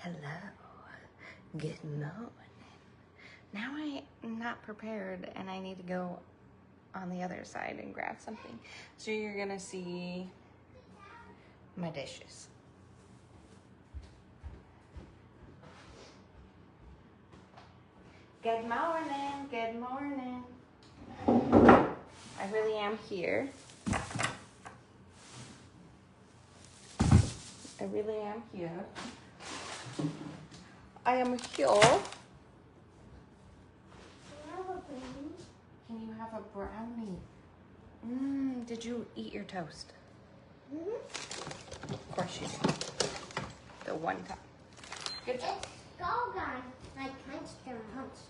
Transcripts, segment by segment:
Hello. Good morning. Now I'm not prepared and I need to go on the other side and grab something. So you're gonna see my dishes. Good morning, good morning. I really am here. I really am here. I am here. Can you have a brownie? Did you eat your toast? Of course you did. The one time. Good job. Let's go, guys. I crunched and munched.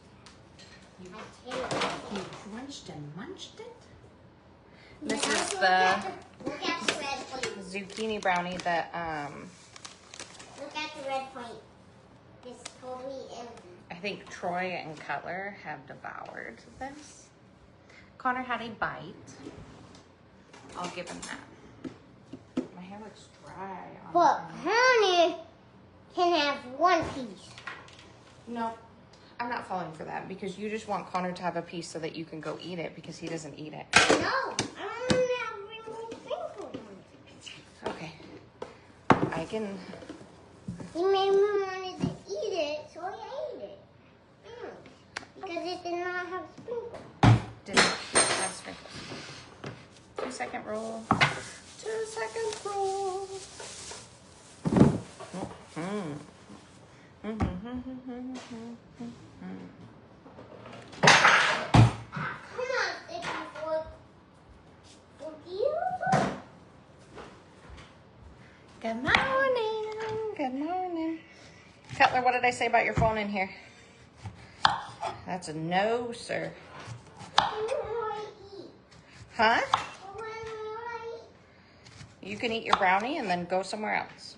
You crunched and munched it? This Now is look at the red plate. zucchini brownie that Look at the red plate. It's totally empty. I think Troy and Cutler have devoured this. Connor had a bite. I'll give him that. My hair looks dry. But Honey can have one piece. No, I'm not falling for that because you just want Connor to have a piece so that you can go eat it because he doesn't eat it. No, I don't want to have rainbow sprinkles on it. Okay. I can... He made me wanted to eat it, so I ate it. Because it did not have sprinkles. Didn't have sprinkles. 2-second roll. 2-second roll. Come on, Sticky, for you. Good morning. Good morning. Cutler, what did I say about your phone in here? That's a no, sir. Huh? You can eat your brownie and then go somewhere else.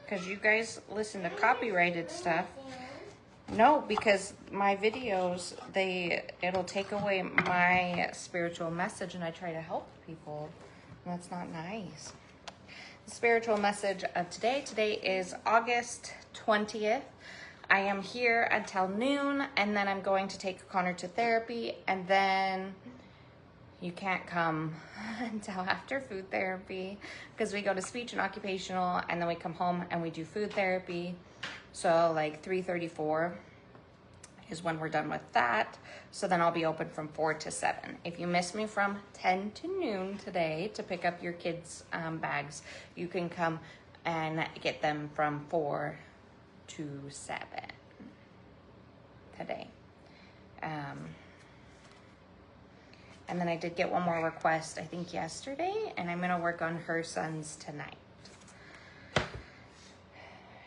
Because you guys listen to copyrighted stuff. No, because my videos, it'll take away my spiritual message and I try to help people. And that's not nice. The spiritual message of today is August 20th. I am here until noon and then I'm going to take Connor to therapy and then you can't come until after food therapy because we go to speech and occupational and then we come home and we do food therapy. So like 3:34 is when we're done with that. So then I'll be open from 4 to 7. If you miss me from 10 to noon today to pick up your kids' bags, you can come and get them from 4 to 7 today. And then I did get one more request, I think yesterday, and I'm gonna work on her son's tonight.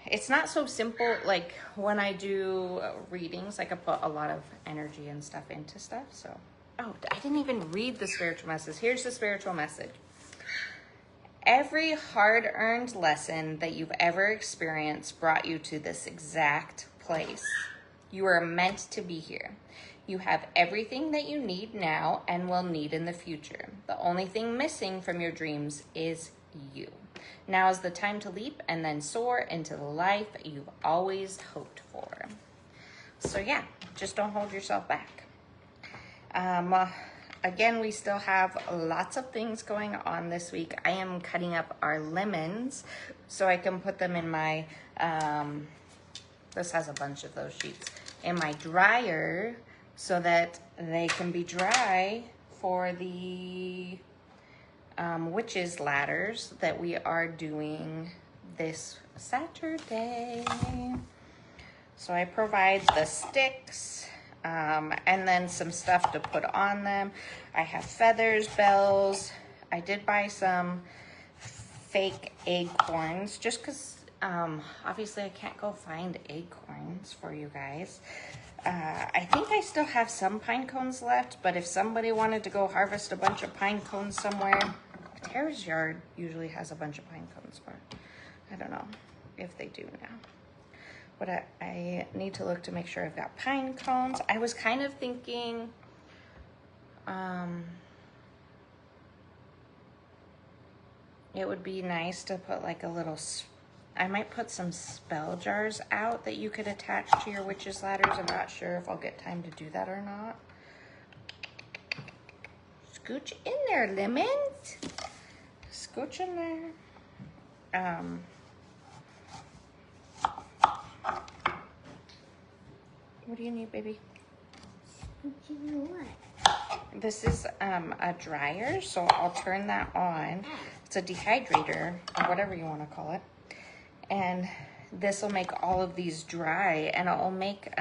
It's not so simple, like when I do readings, like I put a lot of energy and stuff into stuff, so. Oh, I didn't even read the spiritual message. Here's the spiritual message. Every hard-earned lesson that you've ever experienced brought you to this exact place. You are meant to be here. You have everything that you need now and will need in the future. The only thing missing from your dreams is you. Now is the time to leap and then soar into the life you've always hoped for. So yeah, just don't hold yourself back. Again, we still have lots of things going on this week. I am cutting up our lemons so I can put them in my, this has a bunch of those sheets, in my dryer so that they can be dry for the witches ladders that we are doing this Saturday. So I provide the sticks and then some stuff to put on them. I have feathers, bells. I did buy some fake acorns just because obviously I can't go find acorns for you guys. I think I still have some pine cones left, but if somebody wanted to go harvest a bunch of pine cones somewhere, Tara's yard usually has a bunch of pine cones, but I don't know if they do now. But I need to look to make sure I've got pine cones. I was kind of thinking, it would be nice to put like a little I might put some spell jars out that you could attach to your witch's ladders. I'm not sure if I'll get time to do that or not. Scooch in there, Lemons. Scooch in there. What do you need, baby? You know what? This is a dryer, so I'll turn that on. It's a dehydrator, or whatever you want to call it. And this will make all of these dry, and it'll make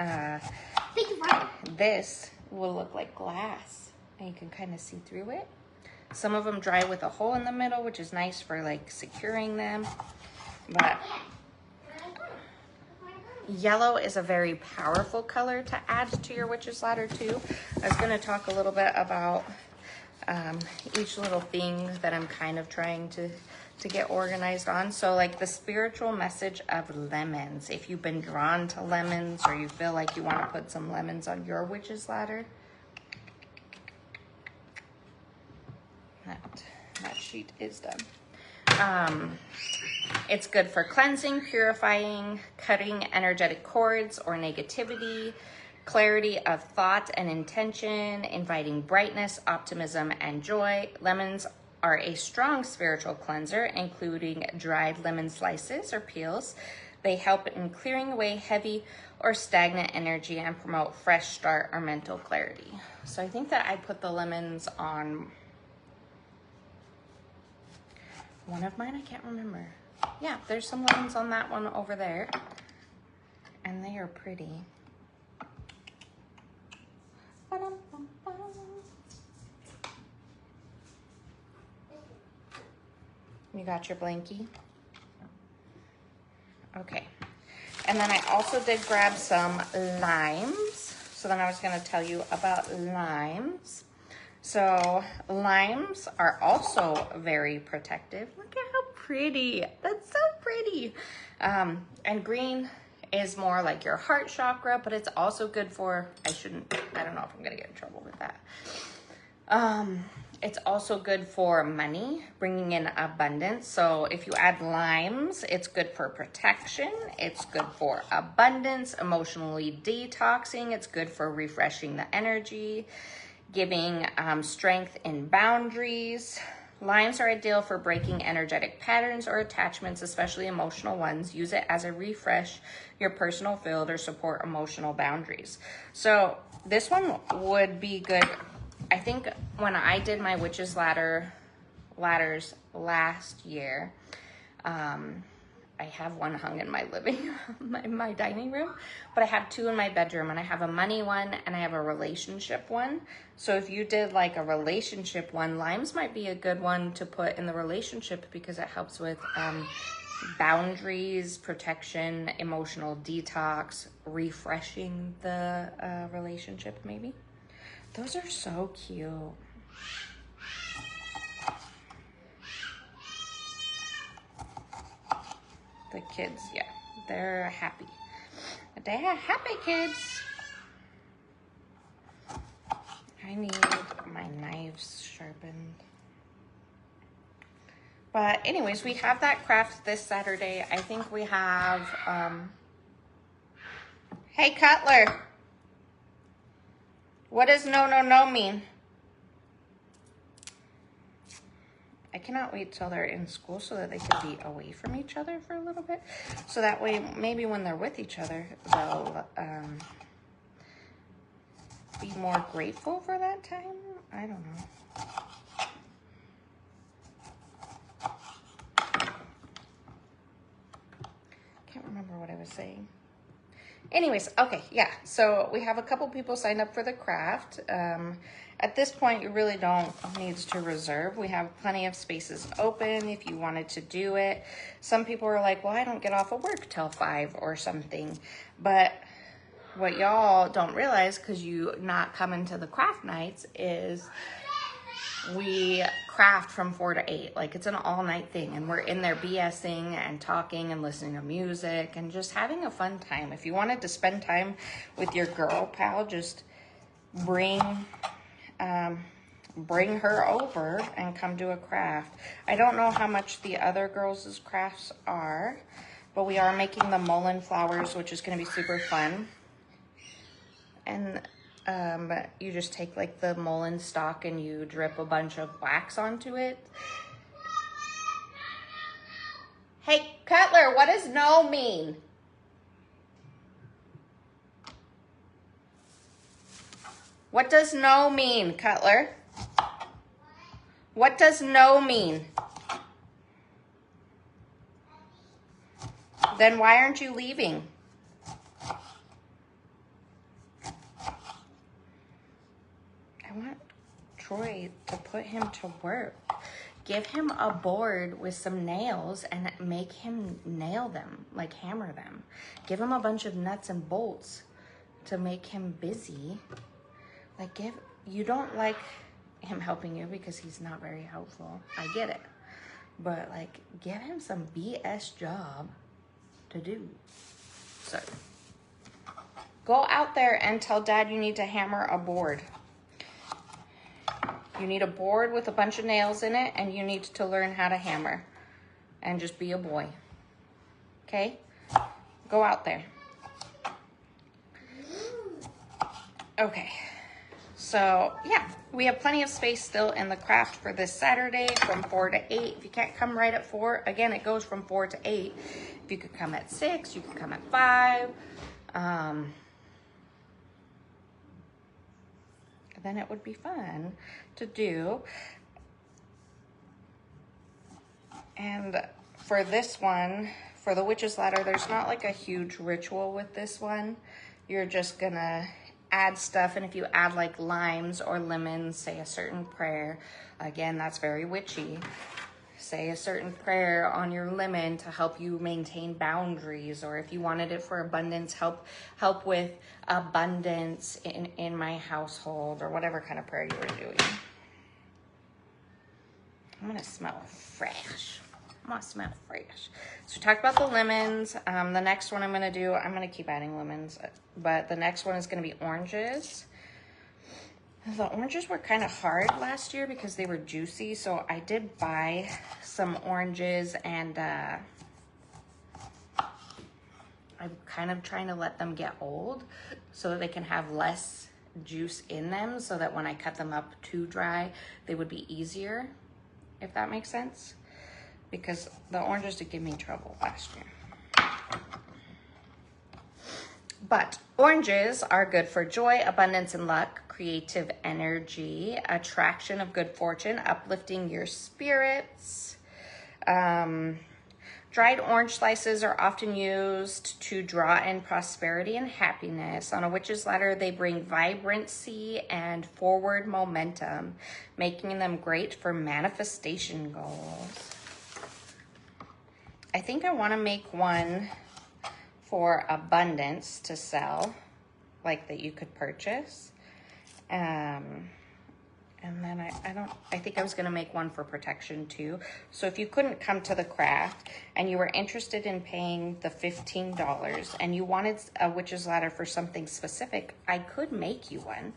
this will look like glass, and you can kind of see through it. Some of them dry with a hole in the middle, which is nice for like securing them. But yellow is a very powerful color to add to your witch's ladder too. I was going to talk a little bit about each little thing that I'm kind of trying to get organized on. So like the spiritual message of lemons. If you've been drawn to lemons, or you feel like you want to put some lemons on your witch's ladder, that sheet is done. It's good for cleansing, purifying, cutting energetic cords or negativity, clarity of thought and intention, inviting brightness, optimism, and joy. Lemons are a strong spiritual cleanser, including dried lemon slices or peels. They help in clearing away heavy or stagnant energy and promote fresh start or mental clarity. So I think that I put the lemons on one of mine. I can't remember. Yeah, there's some lemons on that one over there, and they are pretty. You got your blankie? Okay. And then I also did grab some limes. So then I was going to tell you about limes. So limes are also very protective. Look at how pretty. That's so pretty. And green is more like your heart chakra, but it's also good for, I don't know if I'm going to get in trouble with that. It's also good for money, bringing in abundance. So if you add limes, it's good for protection. It's good for abundance, emotionally detoxing. It's good for refreshing the energy, giving strength in boundaries. Limes are ideal for breaking energetic patterns or attachments, especially emotional ones. Use it as a refresh your personal field or support emotional boundaries. So this one would be good. I think when I did my witch's ladders last year, I have one hung in my living, my dining room, but I have two in my bedroom, and I have a money one and I have a relationship one. So if you did like a relationship one, limes might be a good one to put in the relationship because it helps with boundaries, protection, emotional detox, refreshing the relationship maybe. Those are so cute. The kids, yeah, they're happy. They are happy kids. I need my knives sharpened. But anyways, we have that craft this Saturday. I think we have, hey Cutler. What does no mean? I cannot wait till they're in school so that they can be away from each other for a little bit. So that way, maybe when they're with each other, they'll be more grateful for that time. I don't know. Can't remember what I was saying. Anyways, okay, yeah. So we have a couple people signed up for the craft. At this point, you really don't need to reserve. We have plenty of spaces open if you wanted to do it. Some people are like, well, I don't get off of work till 5 or something. But what y'all don't realize, because you not coming to the craft nights, is we craft from 4 to 8. Like, it's an all-night thing, and we're in there BSing and talking and listening to music and just having a fun time. If you wanted to spend time with your girl pal, just bring her over and come do a craft. I don't know how much the other girls' crafts are, But we are making the mullein flowers, which is going to be super fun. And you just take like the mullein stalk and you drip a bunch of wax onto it. Hey, Cutler, what does no mean? What does no mean, Cutler? What does no mean? Then why aren't you leaving? I want Troy to put him to work. Give him a board with some nails and make him nail them, like hammer them. Give him a bunch of nuts and bolts to make him busy. Like, you don't like him helping you because he's not very helpful. I get it. But, like, give him some BS job to do. So, go out there and tell Dad you need to hammer a board. You need a board with a bunch of nails in it, and you need to learn how to hammer. And just be a boy. Okay? Go out there. Okay. So, yeah, we have plenty of space still in the craft for this Saturday from 4 to 8. If you can't come right at 4, again, it goes from 4 to 8. If you could come at 6, you could come at 5. Then it would be fun to do. And for this one, for the witch's ladder, there's not like a huge ritual with this one. You're just gonna add stuff, and if you add like limes or lemons, say a certain prayer. Again, that's very witchy. Say a certain prayer on your lemon to help you maintain boundaries, or if you wanted it for abundance, help with abundance in my household, or whatever kind of prayer you were doing. I'm gonna smell fresh. I'm gonna smell fresh. So we talked about the lemons. The next one I'm gonna do, I'm gonna keep adding lemons, but the next one is gonna be oranges. The oranges were kind of hard last year because they were juicy, so I did buy some oranges, and I'm kind of trying to let them get old so that they can have less juice in them, so that when I cut them up too dry, they would be easier, if that makes sense. Because the oranges did give me trouble last year. But oranges are good for joy, abundance, and luck, creative energy, attraction of good fortune, uplifting your spirits. Dried orange slices are often used to draw in prosperity and happiness. On a witch's ladder, they bring vibrancy and forward momentum, making them great for manifestation goals. I think I want to make one for abundance to sell, like that you could purchase. And then I think I was gonna make one for protection too. So if you couldn't come to the craft and you were interested in paying the $15 and you wanted a witch's ladder for something specific, I could make you one.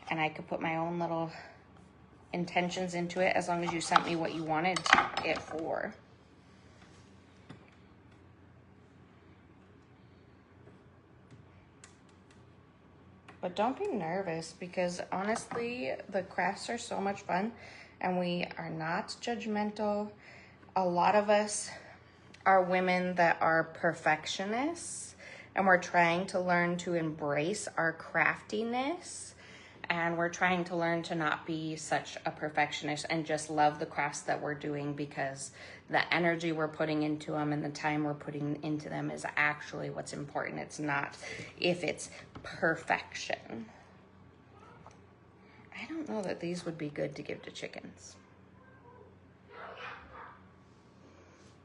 And I could put my own little intentions into it as long as you sent me what you wanted it for. But don't be nervous, because honestly, the crafts are so much fun and we are not judgmental. A lot of us are women that are perfectionists, and we're trying to learn to embrace our craftiness, and we're trying to learn to not be such a perfectionist and just love the crafts that we're doing, because the energy we're putting into them and the time we're putting into them is actually what's important. It's not if it's perfection. I don't know that these would be good to give to chickens.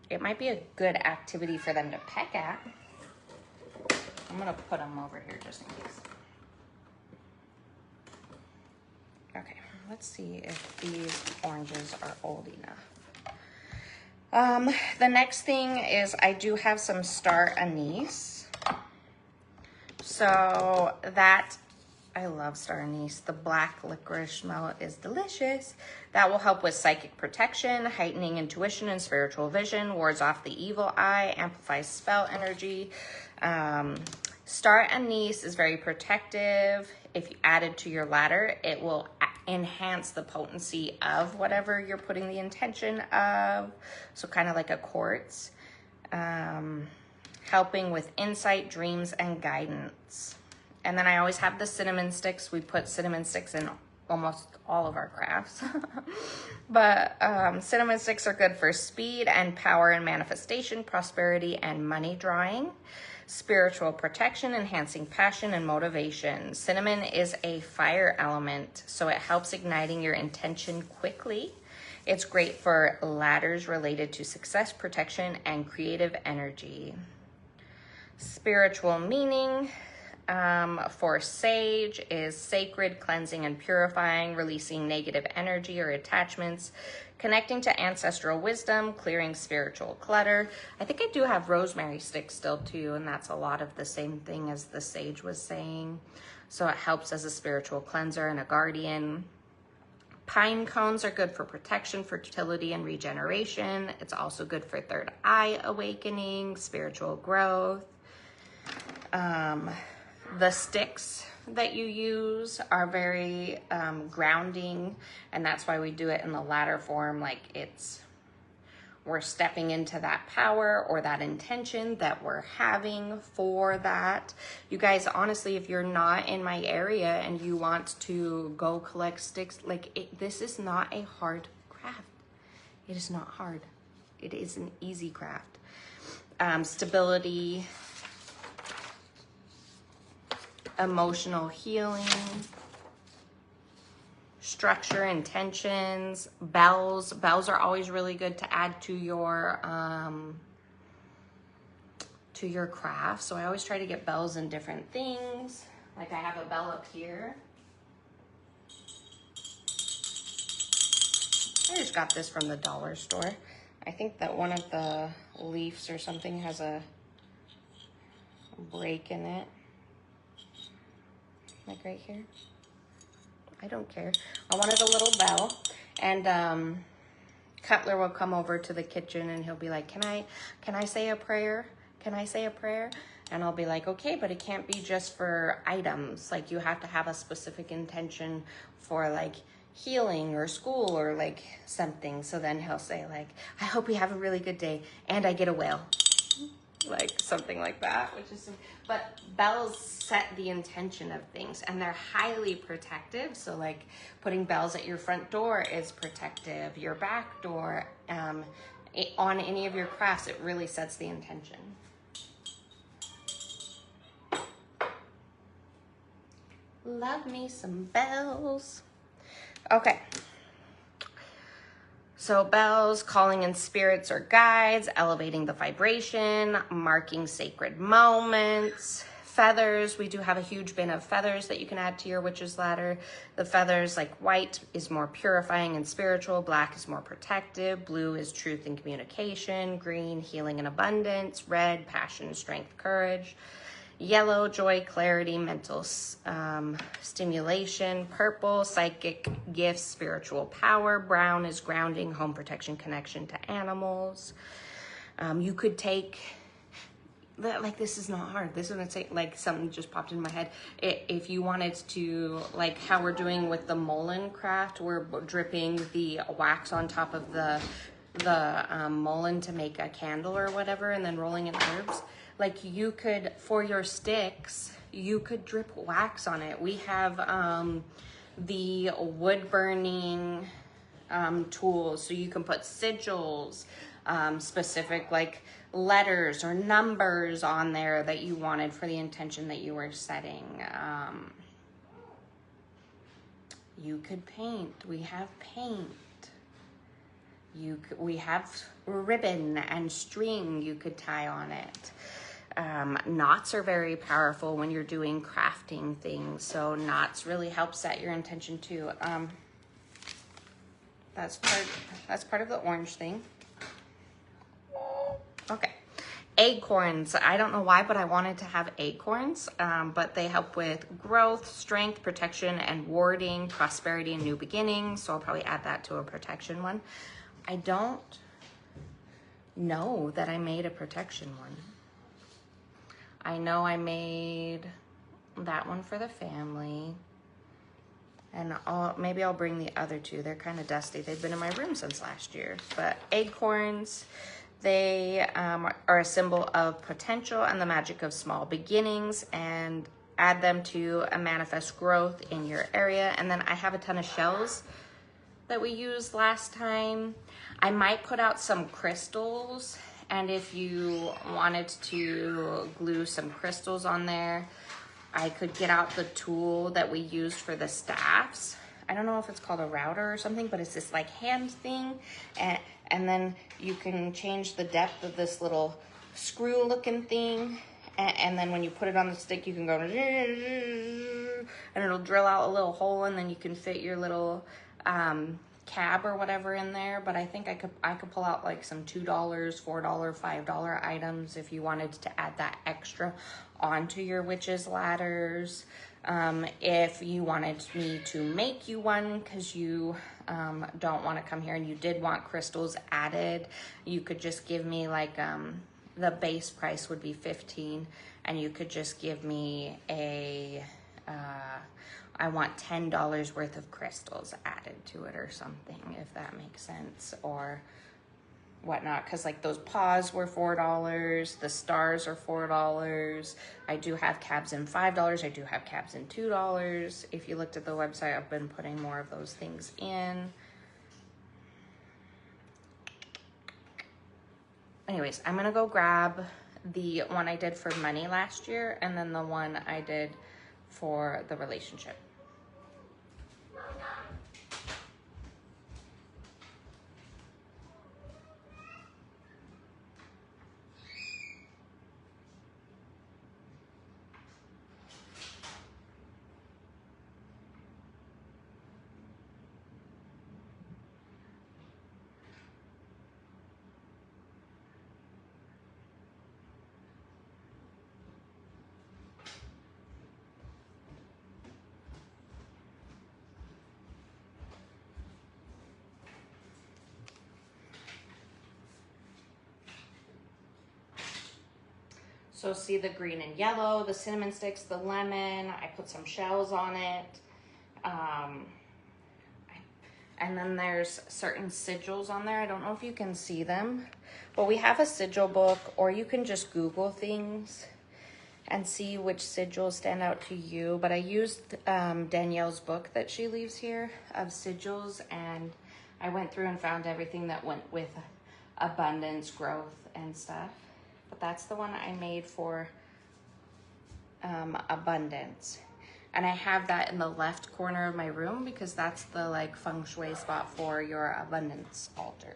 It might be a good activity for them to peck at. I'm gonna put them over here just in case. Okay, let's see if these oranges are old enough. The next thing is I do have some star anise. So that I love star anise. The black licorice smell is delicious. That will help with psychic protection, heightening intuition and spiritual vision, wards off the evil eye, amplifies spell energy. Star anise is very protective. If you add it to your ladder, it will enhance the potency of whatever you're putting the intention of. So kind of like a quartz. Helping with insight, dreams, and guidance. And then I always have the cinnamon sticks. We put cinnamon sticks in almost all of our crafts. But cinnamon sticks are good for speed and power and manifestation, prosperity and money drawing, spiritual protection, enhancing passion and motivation. Cinnamon is a fire element, so it helps igniting your intention quickly. It's great for ladders related to success, protection, and creative energy. Spiritual meaning for sage is sacred, cleansing, and purifying, releasing negative energy or attachments, connecting to ancestral wisdom, clearing spiritual clutter. I think I do have rosemary sticks still too, and that's a lot of the same thing as the sage was saying. So it helps as a spiritual cleanser and a guardian. Pine cones are good for protection, fertility, and regeneration. It's also good for third eye awakening, spiritual growth. The sticks that you use are very grounding, and that's why we do it in the ladder form. Like we're stepping into that power or that intention that we're having for that. You guys, honestly, if you're not in my area and you want to go collect sticks, this is not a hard craft. It is not hard. It is an easy craft. Stability, emotional healing, structure, intentions, bells. Bells are always really good to add to your craft. So I always try to get bells in different things. Like I have a bell up here. I just got this from the dollar store. I think that one of the leaves or something has a break in it. Like right here. I don't care. I wanted a little bell. And Cutler will come over to the kitchen and he'll be like, can I say a prayer? Can I say a prayer? And I'll be like, okay, but it can't be just for items. Like you have to have a specific intention for like healing or school or like something. So then he'll say like, I hope we have a really good day and I get a whale. Like something like that, which is, but bells set the intention of things and they're highly protective. So like putting bells at your front door is protective, your back door, on any of your crafts, it really sets the intention. Love me some bells. Okay. So bells, calling in spirits or guides, elevating the vibration, marking sacred moments. Feathers, we do have a huge bin of feathers that you can add to your witch's ladder. The feathers, like white is more purifying and spiritual, black is more protective, blue is truth and communication, green, healing and abundance, red, passion, strength, courage. Yellow, joy, clarity, mental stimulation. Purple, psychic gifts, spiritual power. Brown is grounding, home protection, connection to animals. You could take, like this is not hard. This is gonna say, like something just popped in my head. If you wanted to, like how we're doing with the mullein craft, we're dripping the wax on top of the mullein to make a candle or whatever, and then rolling in herbs. Like you could, for your sticks, you could drip wax on it. We have the wood burning tools, so you can put sigils, specific like letters or numbers on there that you wanted for the intention that you were setting. You could paint. We have paint. We have ribbon and string you could tie on it. Knots are very powerful when you're doing crafting things. So knots really help set your intention too. That's part of the orange thing. Okay. Acorns. I don't know why, but I wanted to have acorns, but they help with growth, strength, protection, and warding, prosperity, and new beginnings. So I'll probably add that to a protection one. I don't know that I made a protection one. I know I made that one for the family. And maybe I'll bring the other two. They're kind of dusty. They've been in my room since last year. But acorns, they are a symbol of potential and the magic of small beginnings, and add them to a manifest growth in your area. And then I have a ton of shells that we used last time. I might put out some crystals, and if you wanted to glue some crystals on there, I could get out the tool that we used for the staffs. I don't know if it's called a router or something, but it's this like hand thing. And then you can change the depth of this little screw looking thing. And then when you put it on the stick, you can go, and it'll drill out a little hole, and then you can fit your little cab or whatever in there. But I think I could pull out like some $2, $4, $5 items if you wanted to add that extra onto your witch's ladders. If you wanted me to make you one because you don't want to come here and you did want crystals added, you could just give me like the base price would be $15, and you could just give me a I want $10 worth of crystals added to it or something, if that makes sense, or whatnot. Because like those paws were $4, the stars are $4. I do have cabs in $5. I do have cabs in $2. If you looked at the website, I've been putting more of those things in. Anyways, I'm gonna go grab the one I did for money last year, and then the one I did for the relationship. So see the green and yellow, the cinnamon sticks, the lemon, I put some shells on it. And then there's certain sigils on there. I don't know if you can see them, but we have a sigil book, or you can just Google things and see which sigils stand out to you. But I used Danielle's book that she leaves here of sigils, and I went through and found everything that went with abundance, growth, and stuff. But that's the one I made for abundance. And I have that in the left corner of my room because that's the like feng shui spot for your abundance altar.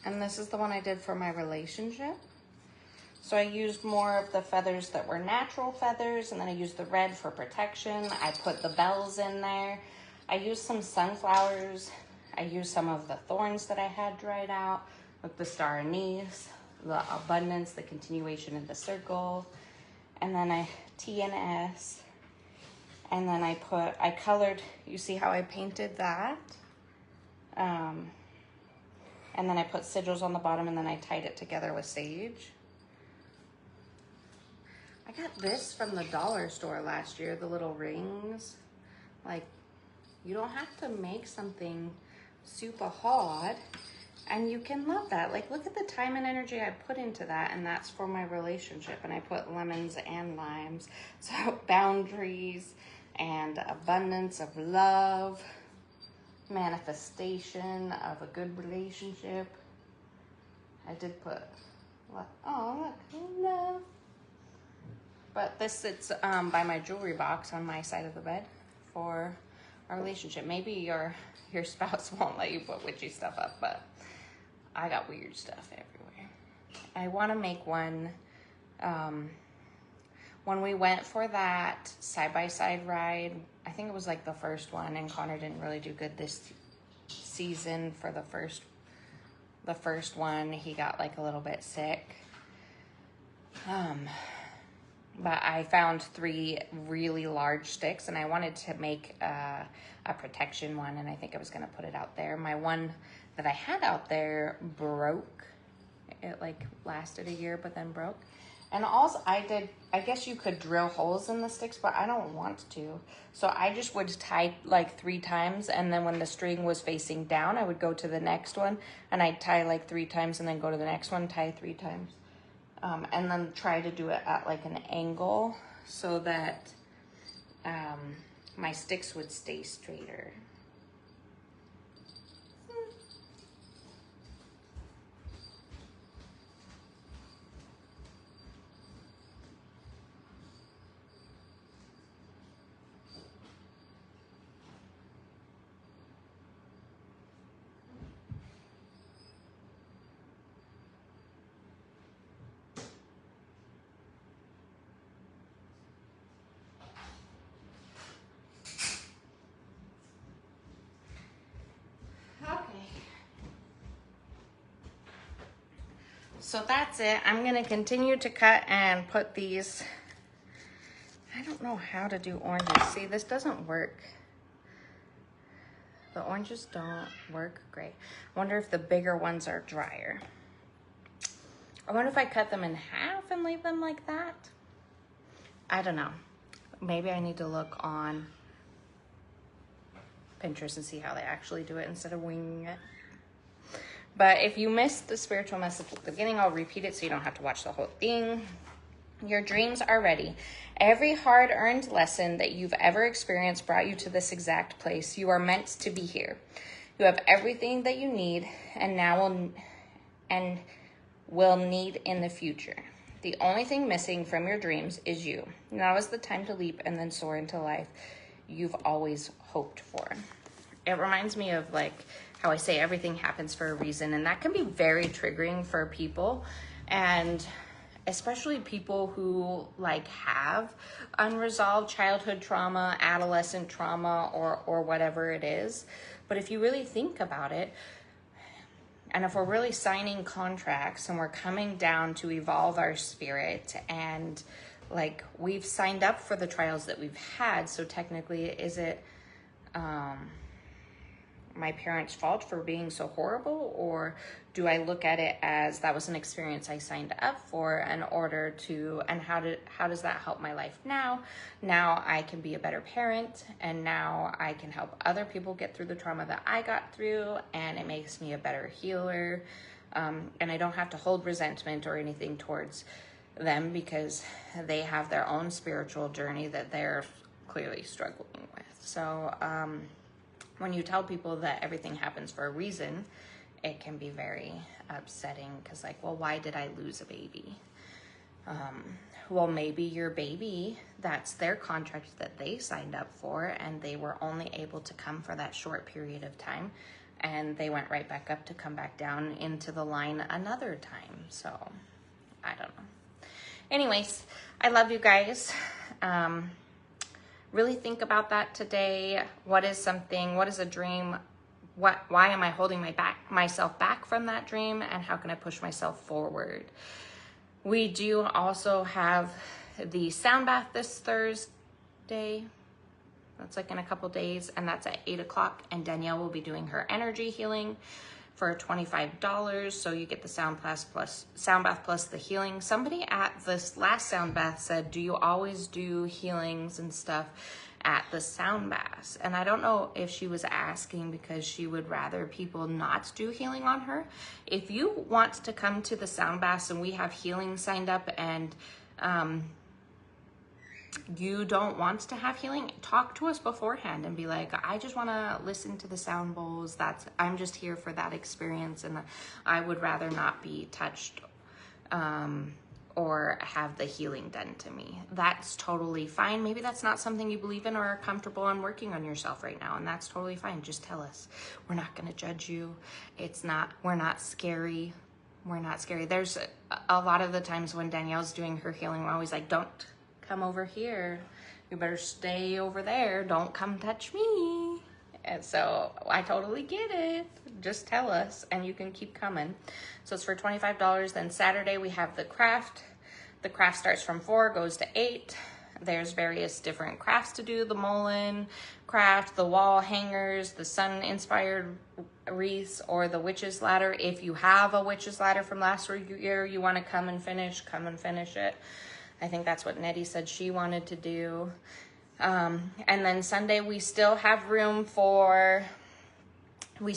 And this is the one I did for my relationship. So I used more of the feathers that were natural feathers, and then I used the red for protection. I put the bells in there. I used some sunflowers. I used some of the thorns that I had dried out with the star anise, the abundance, the continuation of the circle. And then T and S. And then I colored, you see how I painted that? And then I put sigils on the bottom, and then I tied it together with sage. I got this from the dollar store last year, the little rings. Like, you don't have to make something super hard, and you can love that. Like, look at the time and energy I put into that, and that's for my relationship. And I put lemons and limes, so boundaries, and abundance of love, manifestation of a good relationship. I did put, oh look, love. But this sits by my jewelry box on my side of the bed for our relationship. Maybe your spouse won't let you put witchy stuff up, but I got weird stuff everywhere. I want to make one. When we went for that side-by-side ride, I think it was like the first one, and Connor didn't really do good this season for the first one. He got like a little bit sick. But I found 3 really large sticks, and I wanted to make a protection one, and I think I was going to put it out there. My one that I had out there broke. It like lasted a year, but then broke. And also I guess you could drill holes in the sticks, but I don't want to. So I just would tie like 3 times, and then when the string was facing down, I would go to the next one, and I'd tie like 3 times, and then go to the next one, tie 3 times. And then try to do it at like an angle so that my sticks would stay straighter. So that's it. I'm going to continue to cut and put these. I don't know how to do oranges. See, this doesn't work. The oranges don't work great. I wonder if the bigger ones are drier. I wonder if I cut them in half and leave them like that. I don't know. Maybe I need to look on Pinterest and see how they actually do it instead of winging it. But if you missed the spiritual message at the beginning, I'll repeat it so you don't have to watch the whole thing. Your dreams are ready. Every hard-earned lesson that you've ever experienced brought you to this exact place. You are meant to be here. You have everything that you need and will need in the future. The only thing missing from your dreams is you. Now is the time to leap and then soar into life you've always hoped for. It reminds me of like how I say everything happens for a reason, and that can be very triggering for people, and especially people who like have unresolved childhood trauma, adolescent trauma, or whatever it is. But if you really think about it, and if we're really signing contracts and we're coming down to evolve our spirit, and like we've signed up for the trials that we've had, so technically is it my parents' fault for being so horrible, or do I look at it as that was an experience I signed up for in order to, and how does that help my life now? Now I can be a better parent, and now I can help other people get through the trauma that I got through, and it makes me a better healer, and I don't have to hold resentment or anything towards them because they have their own spiritual journey that they're clearly struggling with. So when you tell people that everything happens for a reason, it can be very upsetting because like, well, why did I lose a baby? Well, maybe your baby, that's their contract that they signed up for, and they were only able to come for that short period of time, and they went right back up to come back down into the line another time. So I don't know. Anyways, I love you guys. Really think about that today. What is a dream? Why am I holding myself back from that dream? And how can I push myself forward? We do also have the sound bath this Thursday. That's like in a couple days, and that's at 8 o'clock. And Danielle will be doing her energy healing for $25. So you get the sound bath plus the healing. Somebody at this last sound bath said, do you always do healings and stuff at the sound baths? And I don't know if she was asking because she would rather people not do healing on her. If you want to come to the sound baths and we have healing signed up, and you don't want to have healing, talk to us beforehand and be like, I just want to listen to the sound bowls. I'm just here for that experience, and I would rather not be touched or have the healing done to me. That's totally fine. Maybe that's not something you believe in or are comfortable on working on yourself right now, and that's totally fine. Just tell us. We're not going to judge you. We're not scary. We're not scary. There's a lot of the times when Danielle's doing her healing, we're always like, don't come over here. You better stay over there. Don't come touch me. And so I totally get it. Just tell us and you can keep coming. So it's for $25. Then Saturday we have the craft. The craft starts from 4, goes to 8. There's various different crafts to do. The Mullen craft, the wall hangers, the sun-inspired wreaths, or the witch's ladder. If you have a witch's ladder from last year, you want to come and finish it. I think that's what Nettie said she wanted to do. And then Sunday we still have room for the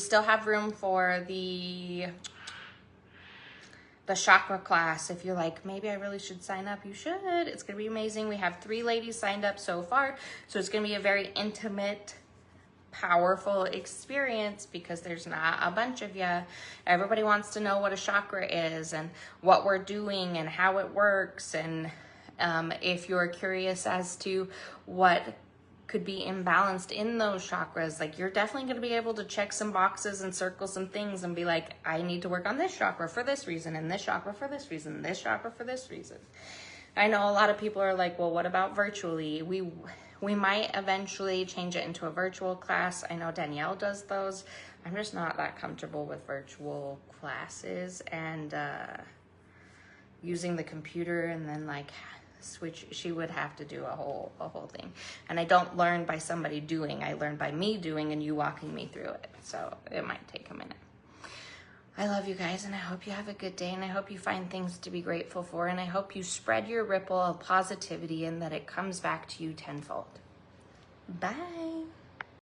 chakra class. If you're like, maybe I really should sign up, you should. It's gonna be amazing. We have 3 ladies signed up so far, so it's gonna be a very intimate, powerful experience because there's not a bunch of you. Everybody wants to know what a chakra is and what we're doing and how it works. And if you're curious as to what could be imbalanced in those chakras, like, you're definitely going to be able to check some boxes and circle some things and be like, I need to work on this chakra for this reason, and this chakra for this reason, this chakra for this reason. I know a lot of people are like, well, what about virtually? We might eventually change it into a virtual class. I know Danielle does those. I'm just not that comfortable with virtual classes and using the computer and then like switch. She would have to do a whole thing. And I don't learn by somebody doing. I learn by me doing and you walking me through it. So it might take a minute. I love you guys, and I hope you have a good day, and I hope you find things to be grateful for, and I hope you spread your ripple of positivity and that it comes back to you tenfold. Bye.